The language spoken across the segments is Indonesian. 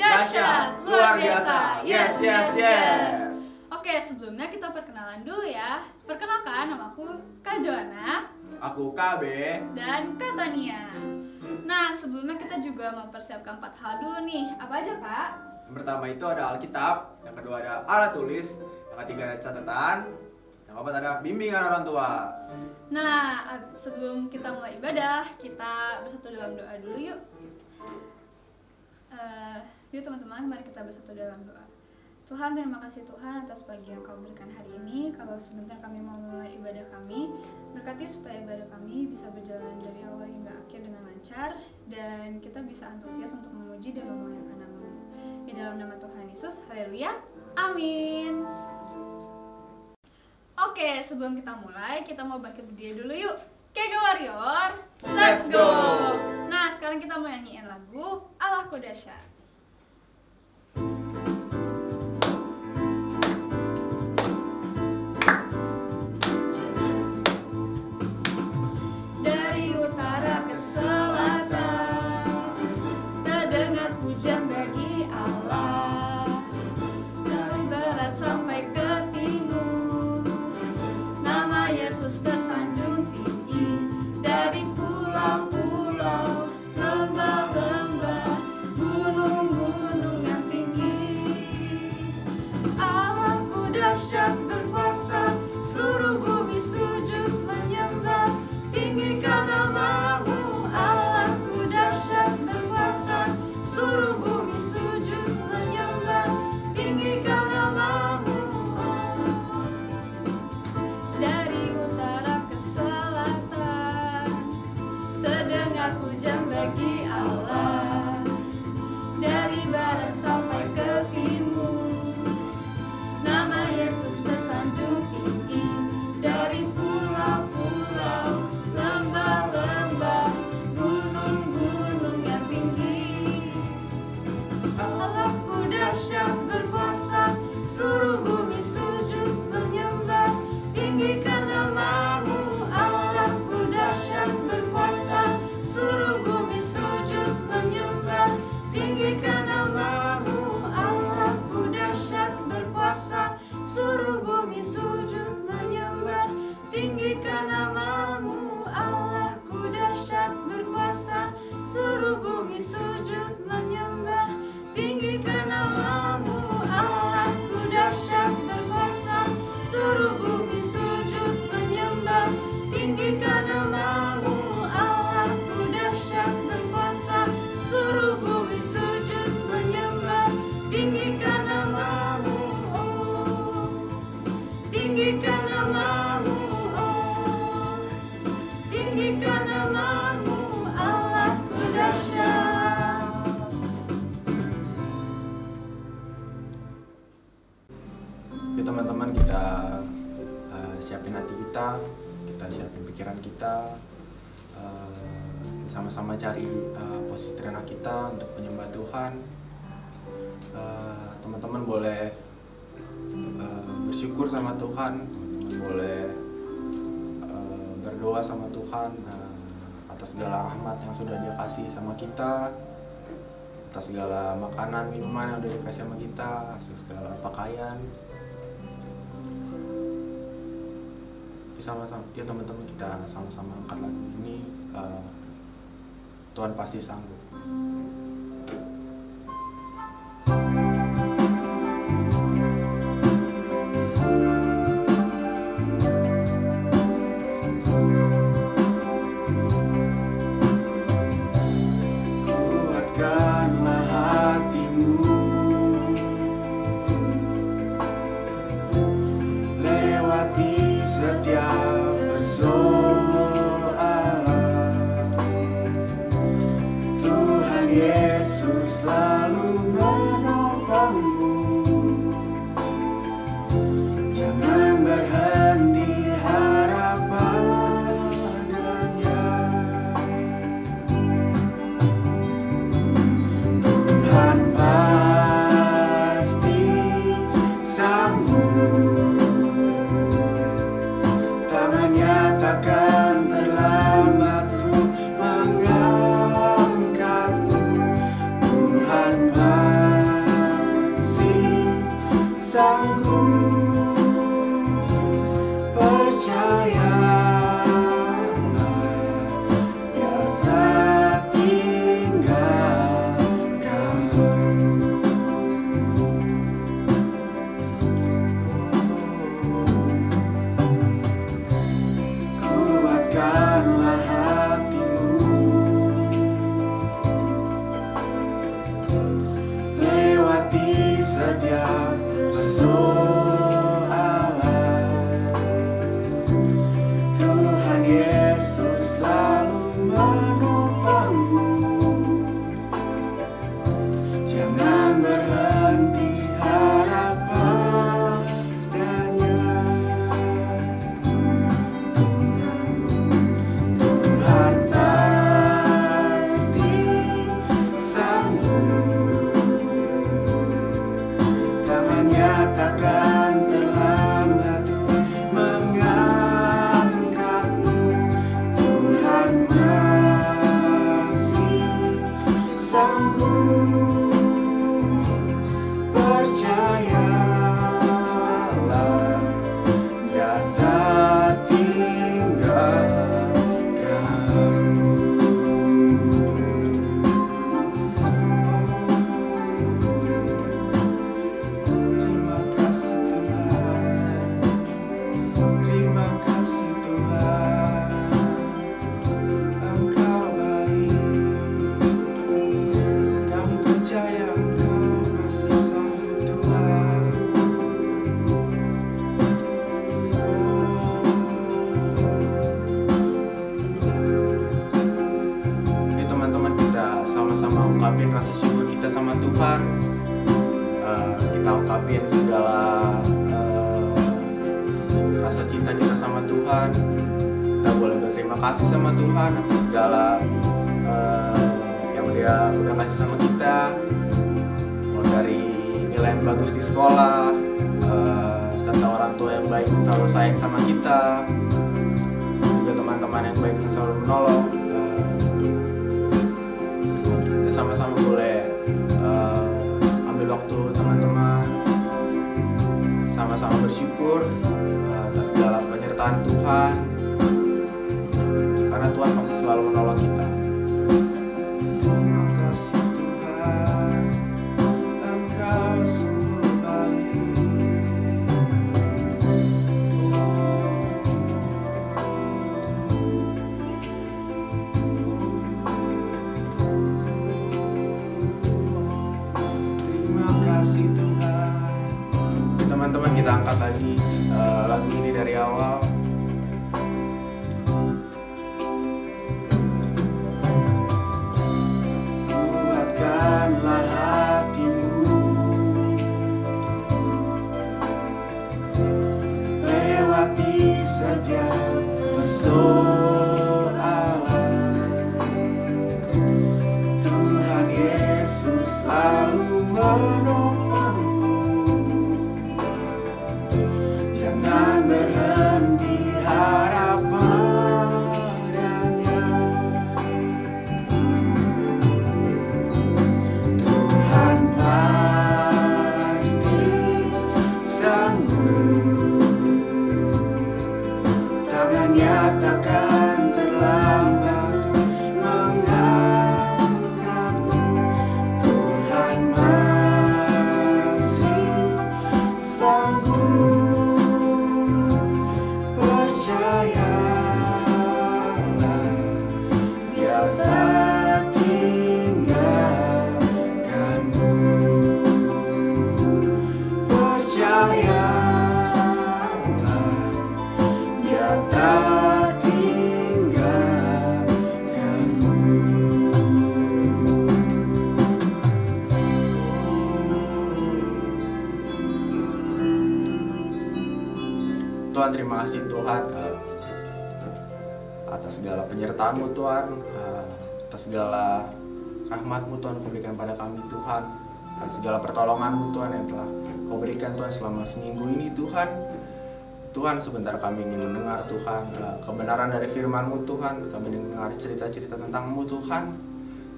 Dahsyat, luar biasa. Yes, yes, yes. Oke, sebelumnya kita perkenalan dulu ya. Perkenalkan, namaku Kak Joanna. Aku KB. Dan Kak Tania. Nah, sebelumnya kita juga mempersiapkan 4 hal dulu nih. Apa aja, Kak? Yang pertama itu ada Alkitab, yang kedua ada alat tulis, yang ketiga ada catatan, yang keempat ada bimbingan orang tua. Nah, sebelum kita mulai ibadah, kita bersatu dalam doa dulu yuk. Yuk teman-teman, mari kita bersatu dalam doa. Tuhan, terima kasih Tuhan atas pagi yang Kau berikan hari ini. Kalau sebentar kami mau mulai ibadah kami, berkati supaya ibadah kami bisa berjalan dari awal hingga akhir dengan lancar, dan kita bisa antusias untuk memuji dan memuliakan nama-Mu. Di dalam nama Tuhan Yesus, haleluya, amin. Oke, sebelum kita mulai, kita mau bangkit berdiri dulu yuk. Kega Warrior, let's go! Nah, sekarang kita mau nyanyiin lagu Allahku Dahsyat. Dari utara ke selatan, terdengar pujian bagi Allah. Dari barat sampai ke timur, nama Yesus tersanjung tinggi. Dari pulau-pulau, lembah-lembah, gunung-gunung yang tinggi. Allahku dahsyat berkuasa, seluruh bumi sujud menyembah. Tinggikan nama-Mu, Allahku dahsyat berkuasa, seluruh bumi sujud menyembah. Tinggikan nama-Mu. Dari utara ke selatan, terdengar pujian bagi Allah. Dari barat sampai ke timur, nama Yesus tersanjung tinggi. Dari pulau-pulau, lembah-lembah, gunung-gunung yang tinggi. Allahku dahsyat berkuasa, seluruh bumi sujud menyembah. Tinggikan nama-Mu, Allahku dahsyat berkuasa, seluruh bumi sujud menyembah. Tinggikan nama-Mu, Allahku dahsyat berkuasa, seluruh bumi sujud menyembah. Tinggikan nama-Mu, Allahku dahsyat berkuasa, seluruh bumi sujud menyembah. Tinggikan nama-Mu, Allahku dahsyat berkuasa, seluruh bumi sujud menyembah. Tinggikan nama-Mu, Allahku dahsyat berkuasa, seluruh bumi sujud menyembah. Tinggikan nama-Mu, oh. Tinggikan nama-Mu, oh. Tinggikan nama-Mu, Allahku dahsyat. Yuk teman-teman, kita siapin hati kita siapin pikiran kita, sama-sama cari posisi terendah kita untuk menyembah Tuhan. Teman-teman boleh bersyukur sama Tuhan, teman-teman boleh berdoa sama Tuhan atas segala rahmat yang sudah Dia kasih sama kita, atas segala makanan, minuman yang sudah dikasih sama kita, atas segala pakaian. Sama-sama, ya teman-teman, kita sama-sama angkat lagu ini. Tuhan pasti sanggup. Kuatkanlah hatimu, lewati setiap persoalan. Tuhan Yesus selalu menopangmu. Jangan berhenti harap padanya. Tuhan pasti sanggup. Tangannya takkan terlambat untuk mengangkatmu. Tuhan pasti lewati setiap persoalan. Tuhan Yesus selalu menopangmu. Jangan berhenti harap padanya. Tuhan pasti sanggup. Tangannya takkan terlambat untuk mengangkatmu. Tuhan masih sanggup. Percayalah, Dia tak tinggalkanmu. Terima kasih Tuhan, terima kasih Tuhan, Engkau baik. Kami percaya Engkau masih sanggup Tuhan. Ini teman-teman, kita sama-sama ungkapin rasa syukur kita sama Tuhan. Kita ungkapin segala rasa cinta kita sama Tuhan. Kita boleh berterima kasih sama Tuhan atas segala yang Dia udah kasih sama kita. Mulai dari nilai yang bagus di sekolah, serta orang tua yang baik yang selalu sayang sama kita, juga teman-teman yang baik yang selalu menolong. Kita sama-sama boleh ambil waktu teman-teman, sama-sama bersyukur atas segala penyertaan Tuhan, karena Tuhan pasti selalu menolong kita. Terima kasih Tuhan, Engkau sungguh baik. Terima kasih Tuhan. Teman-teman, kita angkat lagi lagu ini dari awal. Kuatkanlah hatimu, lewati setiap persoalan. Tuhan Yesus selalu menopangmu. Jangan berhenti harap padanya. Tuhan pasti sanggup. Tangannya takkan terlambat untuk mengangkatmu. Tuhan masih sanggup. Percayalah, Dia tak tinggalkanmu. Percayalah, Dia tak tinggalkanmu. Tuhan, terima kasih Tuhan atas segala penyertaan-Mu Tuhan, atas segala rahmat-Mu Tuhan Kau berikan pada kami Tuhan, atas segala pertolongan-Mu Tuhan yang telah Kau berikan Tuhan selama seminggu ini Tuhan. Tuhan, sebentar kami ingin mendengar Tuhan kebenaran dari firman-Mu Tuhan. Kami ingin mendengar cerita-cerita tentang-Mu Tuhan.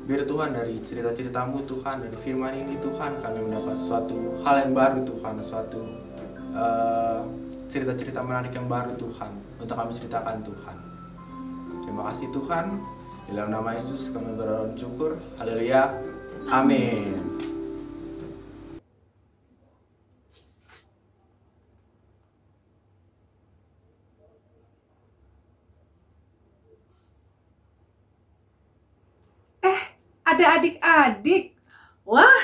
Biar Tuhan dari cerita-cerita-Mu Tuhan, dari firman ini Tuhan, kami mendapat suatu hal yang baru Tuhan, suatu cerita-cerita menarik yang baru Tuhan untuk kami ceritakan Tuhan. Terima kasih Tuhan. Di dalam nama Yesus kami berdoa dan syukur. Haleluya. Amin. Ada adik-adik, Wah,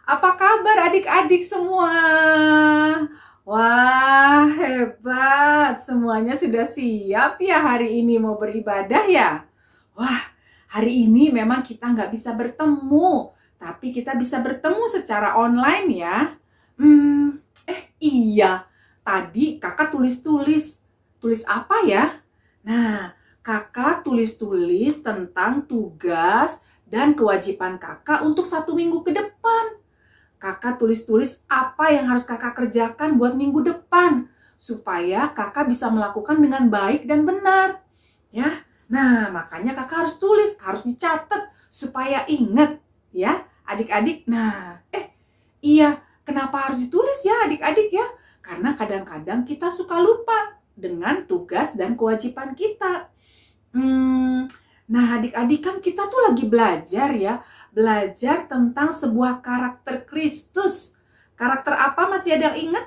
apa kabar adik-adik semua? Wah, hebat. Semuanya sudah siap ya hari ini mau beribadah ya? Wah, hari ini memang kita nggak bisa bertemu, tapi kita bisa bertemu secara online ya. Iya, tadi kakak tulis-tulis. Tulis apa ya? Nah, kakak tulis-tulis tentang tugas dan kewajiban kakak untuk 1 minggu ke depan. Kakak tulis-tulis apa yang harus kakak kerjakan buat minggu depan supaya kakak bisa melakukan dengan baik dan benar. Ya. Nah, makanya kakak harus tulis, harus dicatat supaya ingat ya, adik-adik. Nah, iya, kenapa harus ditulis ya adik-adik ya? Karena kadang-kadang kita suka lupa dengan tugas dan kewajiban kita. Nah, adik-adik kan kita tuh lagi belajar ya. Belajar tentang sebuah karakter Kristus. Karakter apa, masih ada yang ingat?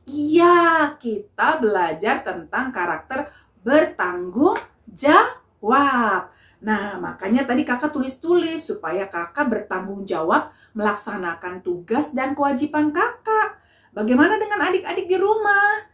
Iya, kita belajar tentang karakter bertanggung jawab. Nah, makanya tadi kakak tulis-tulis supaya kakak bertanggung jawab melaksanakan tugas dan kewajiban kakak. Bagaimana dengan adik-adik di rumah?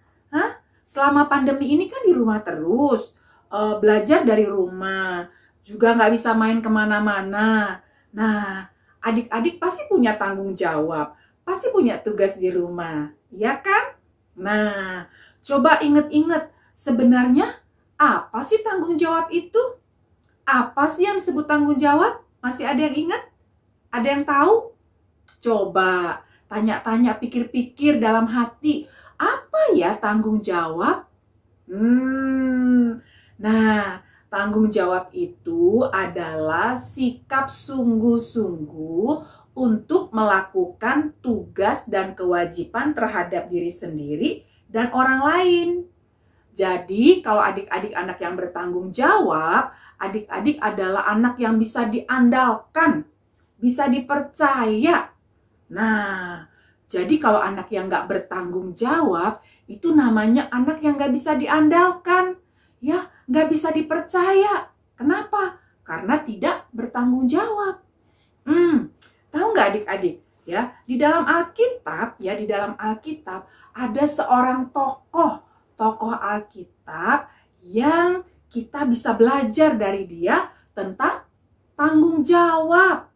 Selama pandemi ini kan di rumah terus. Belajar dari rumah, juga nggak bisa main kemana-mana. Nah, adik-adik pasti punya tanggung jawab, pasti punya tugas di rumah, ya kan? Nah, coba inget-inget, sebenarnya apa sih tanggung jawab itu? Apa sih yang disebut tanggung jawab? Masih ada yang ingat? Ada yang tahu? Coba tanya-tanya, pikir-pikir dalam hati, apa ya tanggung jawab? Nah, tanggung jawab itu adalah sikap sungguh-sungguh untuk melakukan tugas dan kewajiban terhadap diri sendiri dan orang lain. Jadi, kalau adik-adik anak yang bertanggung jawab, adik-adik adalah anak yang bisa diandalkan, bisa dipercaya. Nah, jadi kalau anak yang nggak bertanggung jawab, itu namanya anak yang nggak bisa diandalkan. Ya, nggak bisa dipercaya. Kenapa? Karena tidak bertanggung jawab. Tahu nggak adik-adik? Ya, di dalam Alkitab, ada seorang tokoh Alkitab yang kita bisa belajar dari dia tentang tanggung jawab.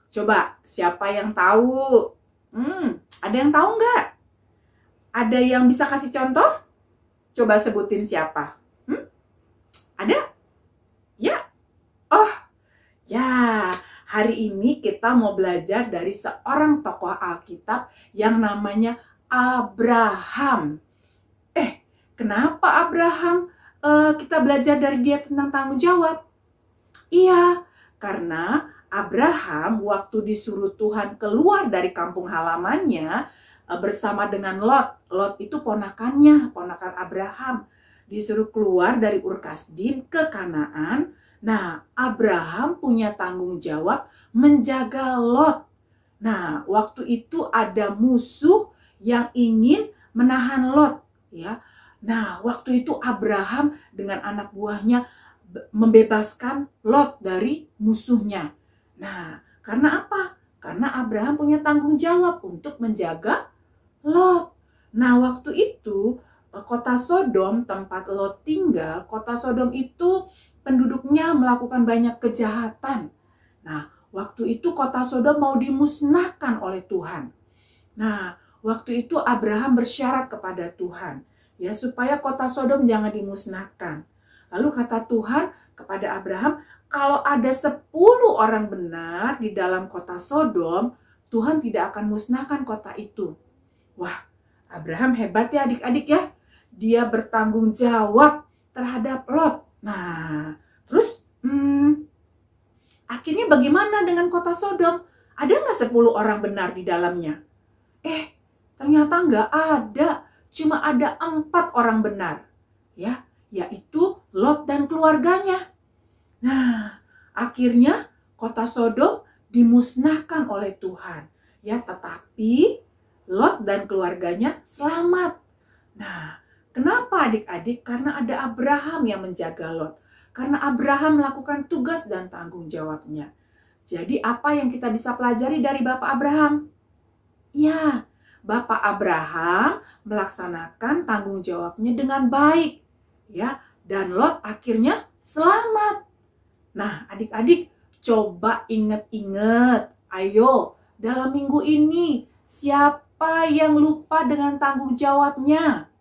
Coba, siapa yang tahu? Ada yang tahu nggak? Ada yang bisa kasih contoh? Coba sebutin siapa? Ada? Ya. Oh, ya. Hari ini kita mau belajar dari seorang tokoh Alkitab yang namanya Abraham. Kenapa Abraham kita belajar dari dia tentang tanggung jawab? Iya, karena Abraham waktu disuruh Tuhan keluar dari kampung halamannya bersama dengan Lot. Lot itu ponakan Abraham. Disuruh keluar dari Ur Kasdim ke Kanaan. Nah, Abraham punya tanggung jawab menjaga Lot. Nah, waktu itu ada musuh yang ingin menahan Lot, ya. Nah, waktu itu Abraham dengan anak buahnya membebaskan Lot dari musuhnya. Nah, karena apa? Karena Abraham punya tanggung jawab untuk menjaga Lot. Nah, waktu itu kota Sodom, tempat Lot tinggal, kota Sodom itu penduduknya melakukan banyak kejahatan. Nah, waktu itu kota Sodom mau dimusnahkan oleh Tuhan. Nah, waktu itu Abraham bersyarat kepada Tuhan, ya, supaya kota Sodom jangan dimusnahkan. Lalu kata Tuhan kepada Abraham, kalau ada 10 orang benar di dalam kota Sodom, Tuhan tidak akan musnahkan kota itu. Wah, Abraham hebat ya adik-adik ya. Dia bertanggung jawab terhadap Lot. Nah, terus akhirnya bagaimana dengan kota Sodom? Ada nggak 10 orang benar di dalamnya? Ternyata nggak ada. Cuma ada 4 orang benar. Ya, yaitu Lot dan keluarganya. Nah, akhirnya kota Sodom dimusnahkan oleh Tuhan. Ya, tetapi Lot dan keluarganya selamat. Nah, kenapa adik-adik? Karena ada Abraham yang menjaga Lot. Karena Abraham melakukan tugas dan tanggung jawabnya. Jadi apa yang kita bisa pelajari dari Bapak Abraham? Ya, Bapak Abraham melaksanakan tanggung jawabnya dengan baik, ya, dan Lot akhirnya selamat. Nah, adik-adik coba ingat-ingat, ayo dalam minggu ini siapa yang lupa dengan tanggung jawabnya?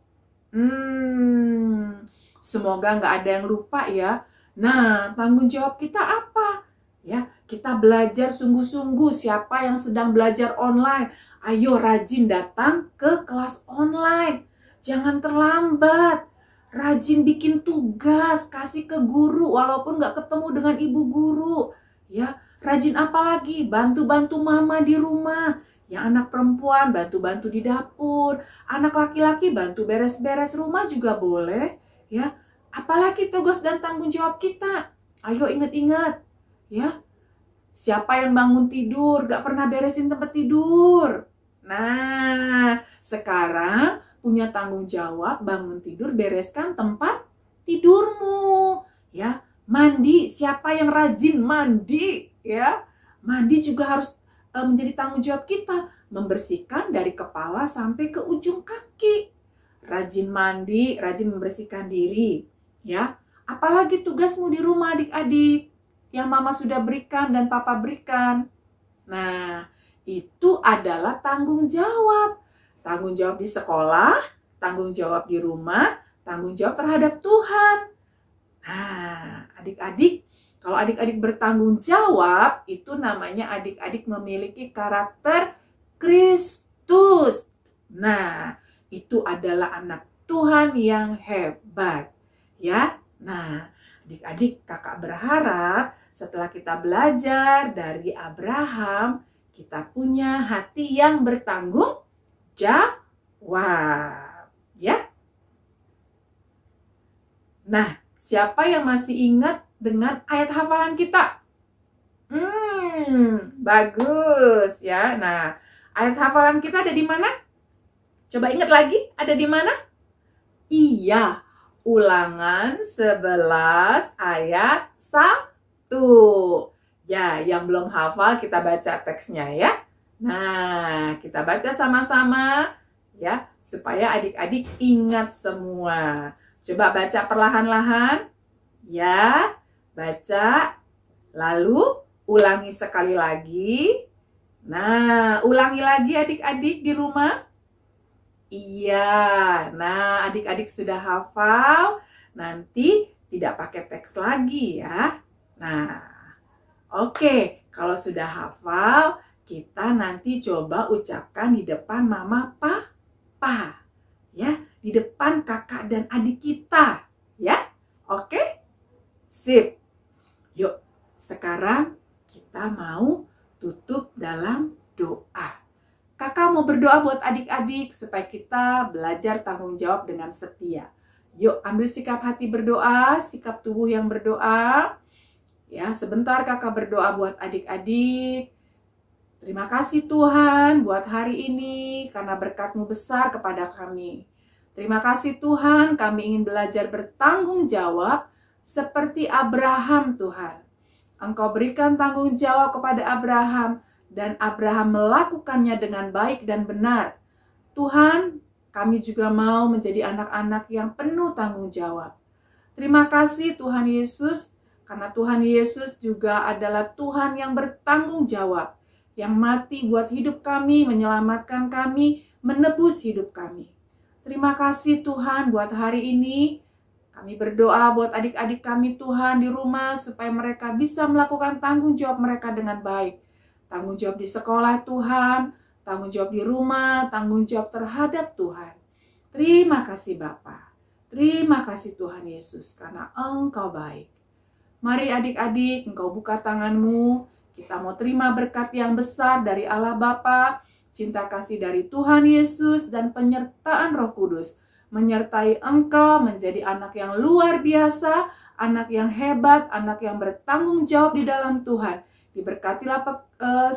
Semoga nggak ada yang lupa ya. Nah, tanggung jawab kita apa? Ya, kita belajar sungguh-sungguh. Siapa yang sedang belajar online, ayo rajin datang ke kelas online. Jangan terlambat. Rajin bikin tugas, kasih ke guru walaupun nggak ketemu dengan ibu guru. Ya, rajin apa lagi? Bantu-bantu mama di rumah. Yang anak perempuan bantu-bantu di dapur. Anak laki-laki bantu beres-beres rumah juga boleh. Ya, apalagi tugas dan tanggung jawab kita. Ayo ingat-ingat. Ya, siapa yang bangun tidur gak pernah beresin tempat tidur? Nah, sekarang punya tanggung jawab bangun tidur, bereskan tempat tidurmu. Ya, mandi, siapa yang rajin mandi? Ya, mandi juga harus menjadi tanggung jawab kita, membersihkan dari kepala sampai ke ujung kaki. Rajin mandi, rajin membersihkan diri. Ya, apalagi tugasmu di rumah adik-adik yang mama sudah berikan dan papa berikan. Nah, itu adalah tanggung jawab. Tanggung jawab di sekolah, tanggung jawab di rumah, tanggung jawab terhadap Tuhan. Nah, adik-adik, kalau adik-adik bertanggung jawab, itu namanya adik-adik memiliki karakter Kristus. Nah, itu adalah anak Tuhan yang hebat. Ya, nah, adik-adik, kakak berharap setelah kita belajar dari Abraham, kita punya hati yang bertanggung jawab. Ya. Nah, siapa yang masih ingat dengan ayat hafalan kita? Bagus ya. Nah, ayat hafalan kita ada di mana? Coba ingat lagi, ada di mana? Iya. Ulangan 11 ayat 1. Ya, yang belum hafal kita baca teksnya ya. Nah, kita baca sama-sama ya, supaya adik-adik ingat semua. Coba baca perlahan-lahan. Ya, baca. Lalu ulangi sekali lagi. Nah, ulangi lagi adik-adik di rumah. Iya, nah adik-adik sudah hafal, nanti tidak pakai teks lagi ya. Nah, oke, kalau sudah hafal, kita nanti coba ucapkan di depan mama, papa. Ya, di depan kakak dan adik kita. Ya, oke? Sip. Yuk, sekarang kita mau tutup dalam doa. Kakak mau berdoa buat adik-adik supaya kita belajar tanggung jawab dengan setia. Yuk ambil sikap hati berdoa, sikap tubuh yang berdoa. Ya, sebentar kakak berdoa buat adik-adik. Terima kasih Tuhan buat hari ini karena berkat-Mu besar kepada kami. Terima kasih Tuhan, kami ingin belajar bertanggung jawab seperti Abraham Tuhan. Engkau berikan tanggung jawab kepada Abraham. Dan Abraham melakukannya dengan baik dan benar. Tuhan, kami juga mau menjadi anak-anak yang penuh tanggung jawab. Terima kasih Tuhan Yesus, karena Tuhan Yesus juga adalah Tuhan yang bertanggung jawab, yang mati buat hidup kami, menyelamatkan kami, menebus hidup kami. Terima kasih Tuhan buat hari ini. Kami berdoa buat adik-adik kami Tuhan di rumah, supaya mereka bisa melakukan tanggung jawab mereka dengan baik. Tanggung jawab di sekolah Tuhan, tanggung jawab di rumah, tanggung jawab terhadap Tuhan. Terima kasih Bapa. Terima kasih Tuhan Yesus karena Engkau baik. Mari adik-adik, Engkau buka tanganmu. Kita mau terima berkat yang besar dari Allah Bapa, cinta kasih dari Tuhan Yesus, dan penyertaan Roh Kudus. Menyertai Engkau menjadi anak yang luar biasa, anak yang hebat, anak yang bertanggung jawab di dalam Tuhan. Diberkatilah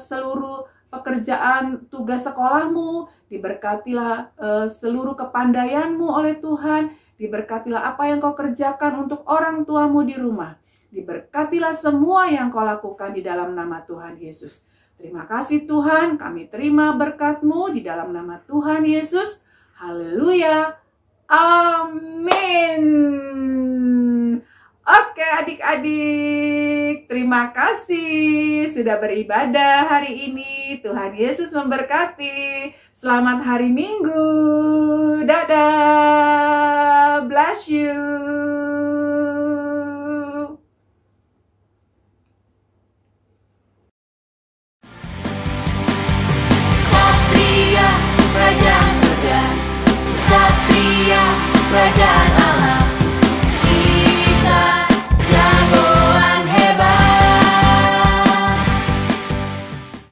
seluruh pekerjaan tugas sekolahmu, diberkatilah seluruh kepandaianmu oleh Tuhan, diberkatilah apa yang kau kerjakan untuk orang tuamu di rumah, Diberkatilah semua yang kau lakukan di dalam nama Tuhan Yesus. Terima kasih Tuhan, kami terima berkat-Mu di dalam nama Tuhan Yesus. Haleluya. Amin. Oke adik-adik, terima kasih sudah beribadah hari ini. Tuhan Yesus memberkati. Selamat hari Minggu. Dadah. Bless you. Satria Kerajaan Surga, Satria Kerajaan